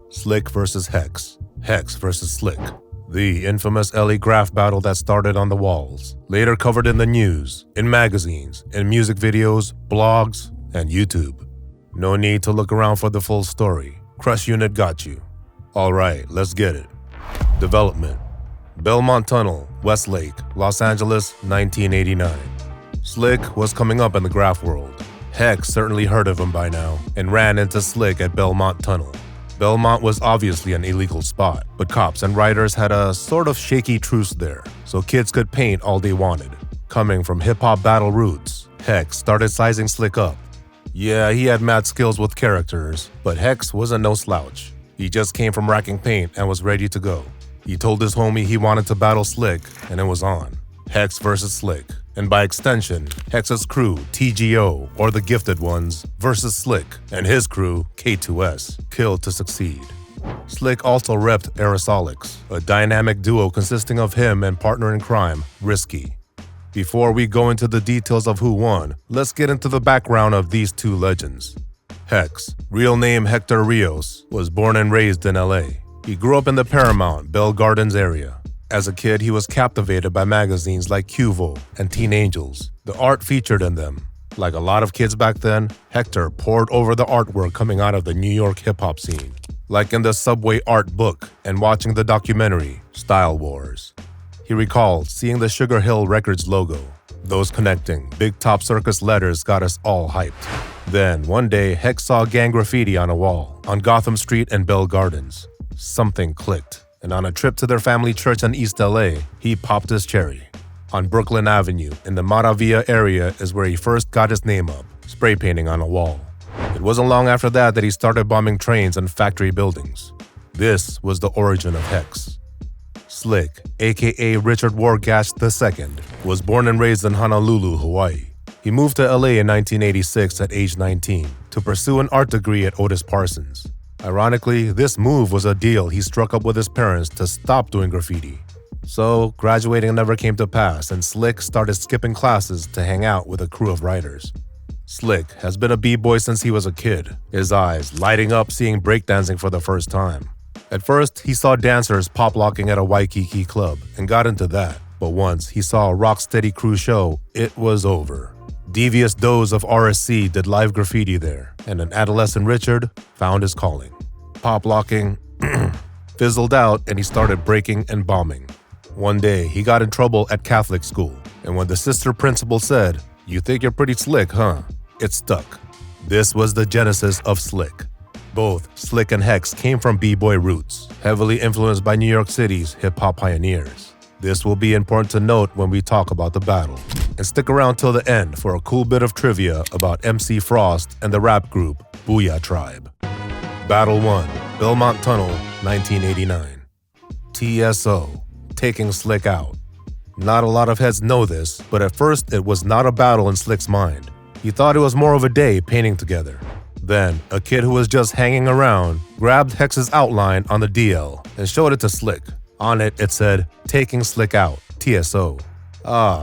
Slick vs. Hex, Hex vs. Slick. The infamous LA graff battle that started on the walls, later covered in the news, in magazines, in music videos, blogs, and YouTube. No need to look around for the full story. Crush Unit got you. Alright, let's get it. Development. Belmont Tunnel, Westlake, Los Angeles, 1989. Slick was coming up in the graff world. Hex certainly heard of him by now and ran into Slick at Belmont Tunnel. Belmont was obviously an illegal spot, but cops and writers had a sort of shaky truce there, so kids could paint all they wanted. Coming from hip-hop battle roots, Hex started sizing Slick up. Yeah, he had mad skills with characters, but Hex wasn't no slouch. He just came from racking paint and was ready to go. He told his homie he wanted to battle Slick, and it was on. Hex versus Slick, and by extension, Hex's crew, TGO, or the Gifted Ones, versus Slick and his crew, K2S, Killed to Succeed. Slick also repped Aerosolics, a dynamic duo consisting of him and partner in crime, Risky. Before we go into the details of who won, let's get into the background of these two legends. Hex, real name Hector Rios, was born and raised in LA. He grew up in the Paramount, Bell Gardens area. As a kid, he was captivated by magazines like Cuvo and Teen Angels, the art featured in them. Like a lot of kids back then, Hector pored over the artwork coming out of the New York hip-hop scene, like in the Subway art book and watching the documentary, Style Wars. He recalled seeing the Sugar Hill Records logo. Those connecting, big top circus letters got us all hyped. Then, one day, Hex saw gang graffiti on a wall, on Gotham Street and Bell Gardens. Something clicked. And on a trip to their family church in East LA, he popped his cherry. On Brooklyn Avenue, in the Maravilla area, is where he first got his name up, spray painting on a wall. It wasn't long after that he started bombing trains and factory buildings. This was the origin of Hex. Slick, aka Richard Wargash II, was born and raised in Honolulu, Hawaii. He moved to LA in 1986 at age 19 to pursue an art degree at Otis Parsons. Ironically, this move was a deal he struck up with his parents to stop doing graffiti. So, graduating never came to pass, and Slick started skipping classes to hang out with a crew of writers. Slick has been a b-boy since he was a kid, his eyes lighting up seeing breakdancing for the first time. At first, he saw dancers pop-locking at a Waikiki club and got into that, but once he saw a Rocksteady crew show, it was over. Devious does of RSC did live graffiti there, and an adolescent Richard found his calling. Pop-locking fizzled out and he started breaking and bombing. One day, he got in trouble at Catholic school, and when the sister principal said, "You think you're pretty slick, huh?" it stuck. This was the genesis of Slick. Both Slick and Hex came from b-boy roots, heavily influenced by New York City's hip-hop pioneers. This will be important to note when we talk about the battle. And stick around till the end for a cool bit of trivia about MC Frost and the rap group Booyah Tribe. Battle 1, Belmont Tunnel, 1989. TSO, taking Slick out. Not a lot of heads know this, but at first it was not a battle in Slick's mind. He thought it was more of a day painting together. Then, a kid who was just hanging around grabbed Hex's outline on the DL and showed it to Slick. On it, it said, "Taking Slick out, TSO."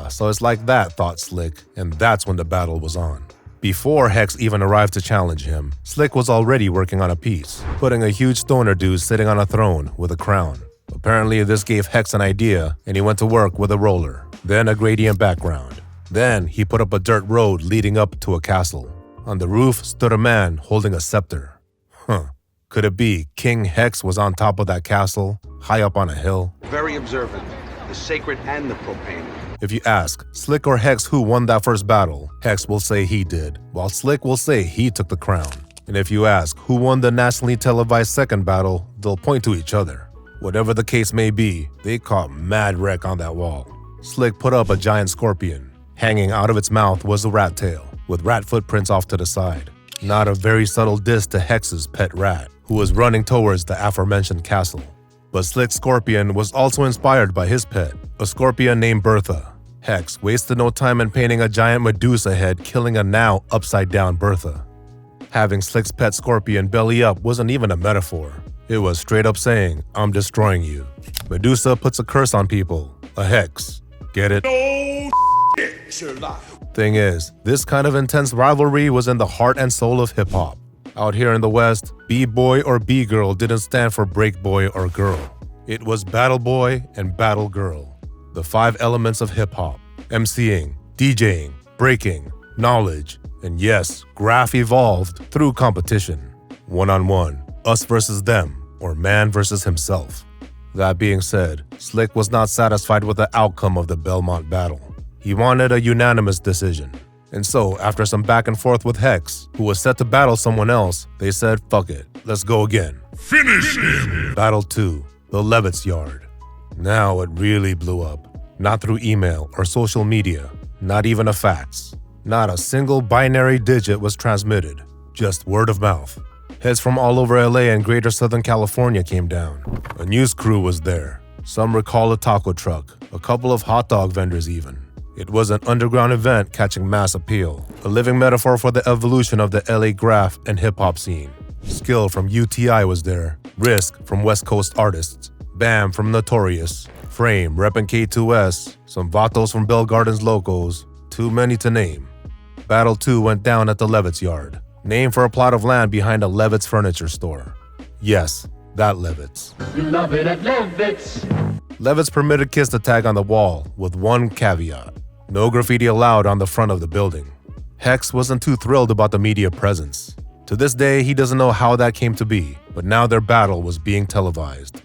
So it's like that, thought Slick, and that's when the battle was on. Before Hex even arrived to challenge him, Slick was already working on a piece, putting a huge stoner dude sitting on a throne with a crown. Apparently, this gave Hex an idea, and he went to work with a roller, then a gradient background. Then he put up a dirt road leading up to a castle. On the roof stood a man holding a scepter. Could it be King Hex was on top of that castle, high up on a hill? Very observant, the sacred and the profane. If you ask Slick or Hex who won that first battle, Hex will say he did, while Slick will say he took the crown. And if you ask who won the nationally televised second battle, they'll point to each other. Whatever the case may be, they caught mad wreck on that wall. Slick put up a giant scorpion. Hanging out of its mouth was a rat tail, with rat footprints off to the side. Not a very subtle diss to Hex's pet rat, who was running towards the aforementioned castle. But Slick's scorpion was also inspired by his pet, a scorpion named Bertha. Hex wasted no time in painting a giant Medusa head killing a now upside-down Bertha. Having Slick's pet scorpion belly up wasn't even a metaphor. It was straight up saying, "I'm destroying you." Medusa puts a curse on people, a hex. Get it? No shit, Sherlock. Thing is, this kind of intense rivalry was in the heart and soul of hip-hop. Out here in the West, B-boy or B-girl didn't stand for break boy or girl. It was battle boy and battle girl. The 5 elements of hip-hop: MCing, DJing, breaking, knowledge, and yes, graff evolved through competition. One-on-one, us versus them, or man versus himself. That being said, Slick was not satisfied with the outcome of the Belmont battle. He wanted a unanimous decision. And so, after some back and forth with Hex, who was set to battle someone else, they said, fuck it, let's go again. Finish him! Battle 2, the Levitz yard. Now it really blew up. Not through email or social media, not even a fax. Not a single binary digit was transmitted, just word of mouth. Heads from all over LA and greater Southern California came down. A news crew was there. Some recall a taco truck, a couple of hot dog vendors even. It was an underground event catching mass appeal, a living metaphor for the evolution of the LA graff and hip-hop scene. Skill from UTI was there, Risk from West Coast artists, Bam from Notorious, Frame reppin' K2S, some Vatos from Bell Gardens locals, too many to name. Battle 2 went down at the Levitz yard, named for a plot of land behind a Levitz furniture store. Yes, that Levitz. You love it at Levitz. Levitz permitted kids to tag on the wall with one caveat: no graffiti allowed on the front of the building. Hex wasn't too thrilled about the media presence. To this day, he doesn't know how that came to be, but now their battle was being televised.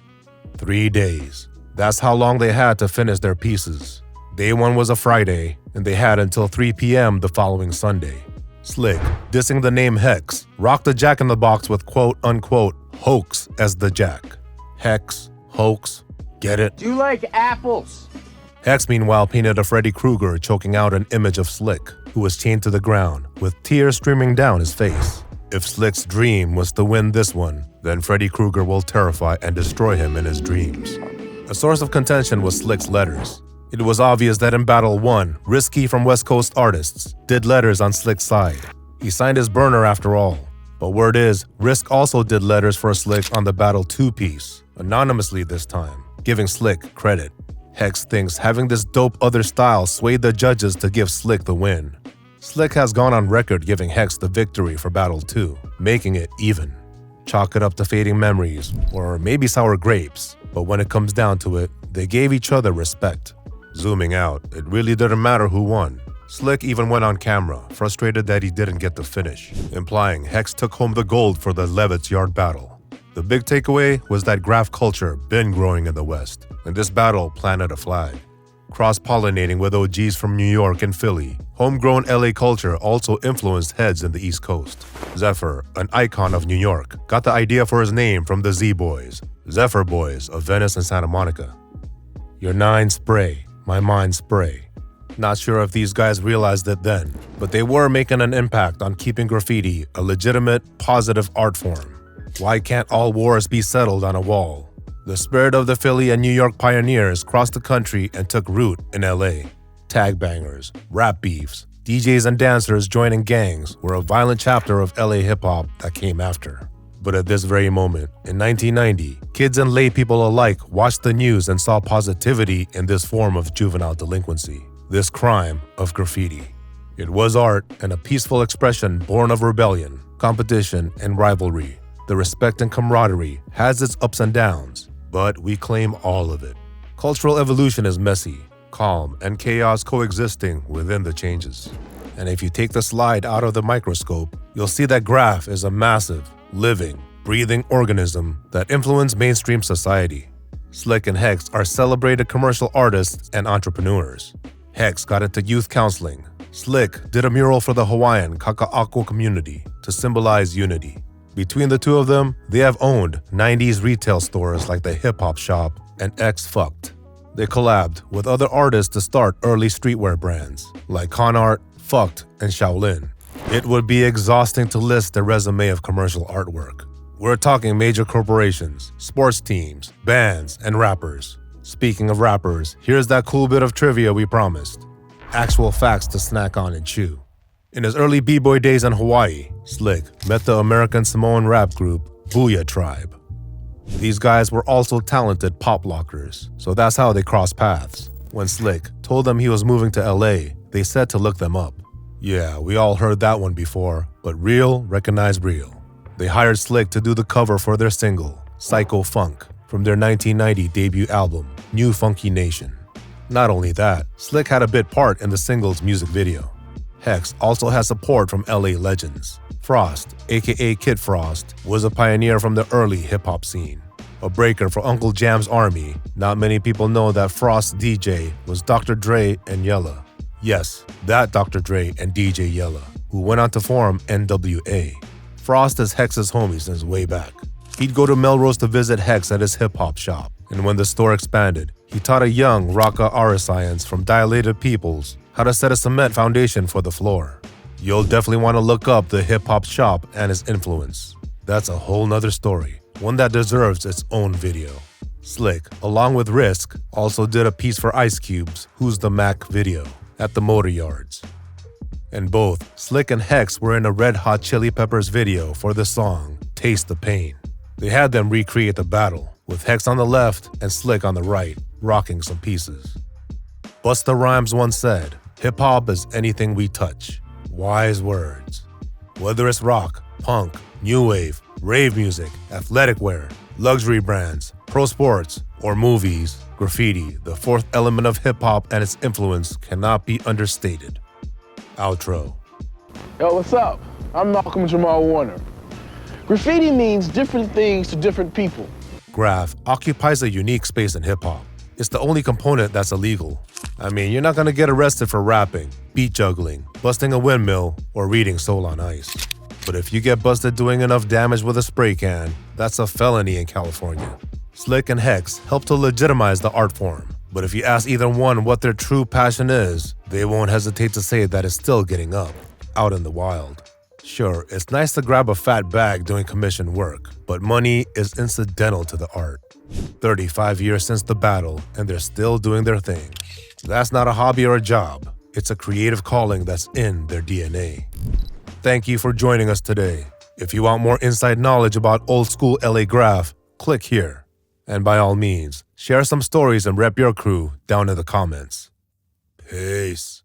3 days. That's how long they had to finish their pieces. Day 1 was a Friday, and they had until 3 p.m. the following Sunday. Slick, dissing the name Hex, rocked the Jack in the Box with quote-unquote hoax as the Jack. Hex, hoax, get it? Do you like apples? Hex, meanwhile, painted a Freddy Krueger choking out an image of Slick, who was chained to the ground, with tears streaming down his face. If Slick's dream was to win this one, then Freddy Krueger will terrify and destroy him in his dreams. A source of contention was Slick's letters. It was obvious that in Battle 1, Risky from West Coast artists did letters on Slick's side. He signed his burner after all. But word is, Risk also did letters for Slick on the Battle 2 piece, anonymously this time, giving Slick credit. Hex thinks having this dope other style swayed the judges to give Slick the win. Slick has gone on record giving Hex the victory for Battle 2, making it even. Chalk it up to fading memories, or maybe sour grapes, but when it comes down to it, they gave each other respect. Zooming out, it really didn't matter who won. Slick even went on camera, frustrated that he didn't get the finish, implying Hex took home the gold for the Levitz yard battle. The big takeaway was that graff culture been growing in the West, and this battle planted a flag. Cross-pollinating with OGs from New York and Philly, homegrown LA culture also influenced heads in the East Coast. Zephyr, an icon of New York, got the idea for his name from the Z-Boys, Zephyr Boys of Venice and Santa Monica. Your 9 spray, my mind spray. Not sure if these guys realized it then, but they were making an impact on keeping graffiti a legitimate, positive art form. Why can't all wars be settled on a wall? The spirit of the Philly and New York pioneers crossed the country and took root in LA. Tag bangers, rap beefs, DJs and dancers joining gangs were a violent chapter of LA hip-hop that came after. But at this very moment, in 1990, kids and lay people alike watched the news and saw positivity in this form of juvenile delinquency, this crime of graffiti. It was art and a peaceful expression born of rebellion, competition, and rivalry. The respect and camaraderie has its ups and downs, but we claim all of it. Cultural evolution is messy, calm, and chaos coexisting within the changes. And if you take the slide out of the microscope, you'll see that graff is a massive, living, breathing organism that influenced mainstream society. Slick and Hex are celebrated commercial artists and entrepreneurs. Hex got into youth counseling. Slick did a mural for the Hawaiian Kaka'ako community to symbolize unity. Between the two of them, they have owned 90s retail stores like the Hip Hop Shop and X Fucked. They collabed with other artists to start early streetwear brands like Con Art, Fucked, and Shaolin. It would be exhausting to list their resume of commercial artwork. We're talking major corporations, sports teams, bands, and rappers. Speaking of rappers, here's that cool bit of trivia we promised. Actual facts to snack on and chew. In his early b-boy days in Hawaii, Slick met the American Samoan rap group Booyah Tribe. These guys were also talented pop lockers, so that's how they crossed paths. When Slick told them he was moving to LA, they said to look them up. Yeah, we all heard that one before, but real recognize real. They hired Slick to do the cover for their single, Psycho Funk, from their 1990 debut album, New Funky Nation. Not only that, Slick had a bit part in the single's music video. Hex also has support from LA legends. Frost, aka Kid Frost, was a pioneer from the early hip-hop scene. A breaker for Uncle Jam's army, not many people know that Frost's DJ was Dr. Dre and Yella. Yes, that Dr. Dre and DJ Yella, who went on to form NWA. Frost is Hex's homie since way back. He'd go to Melrose to visit Hex at his hip-hop shop, and when the store expanded, he taught a young Raka Arascience from Dilated Peoples how to set a cement foundation for the floor. You'll definitely want to look up the hip-hop shop and his influence. That's a whole nother story, one that deserves its own video. Slick, along with Risk, also did a piece for Ice Cube's Who's the Mac video at the Motor Yards. And both Slick and Hex were in a Red Hot Chili Peppers video for the song Taste the Pain. They had them recreate the battle, with Hex on the left and Slick on the right, rocking some pieces. Busta Rhymes once said, "Hip-hop is anything we touch." Wise words. Whether it's rock, punk, new wave, rave music, athletic wear, luxury brands, pro sports, or movies, graffiti, the fourth element of hip-hop and its influence, cannot be understated. Outro. Yo, what's up? I'm Malcolm Jamal Warner. Graffiti means different things to different people. Graff occupies a unique space in hip-hop. It's the only component that's illegal. I mean, you're not gonna get arrested for rapping, beat juggling, busting a windmill, or reading Soul on Ice. But if you get busted doing enough damage with a spray can, that's a felony in California. Slick and Hex help to legitimize the art form, but if you ask either one what their true passion is, they won't hesitate to say that it's still getting up, out in the wild. Sure, it's nice to grab a fat bag doing commission work, but money is incidental to the art. 35 years since the battle, and they're still doing their thing. That's not a hobby or a job. It's a creative calling that's in their DNA. Thank you for joining us today. If you want more inside knowledge about old school LA Graff, click here. And by all means, share some stories and rep your crew down in the comments. Peace.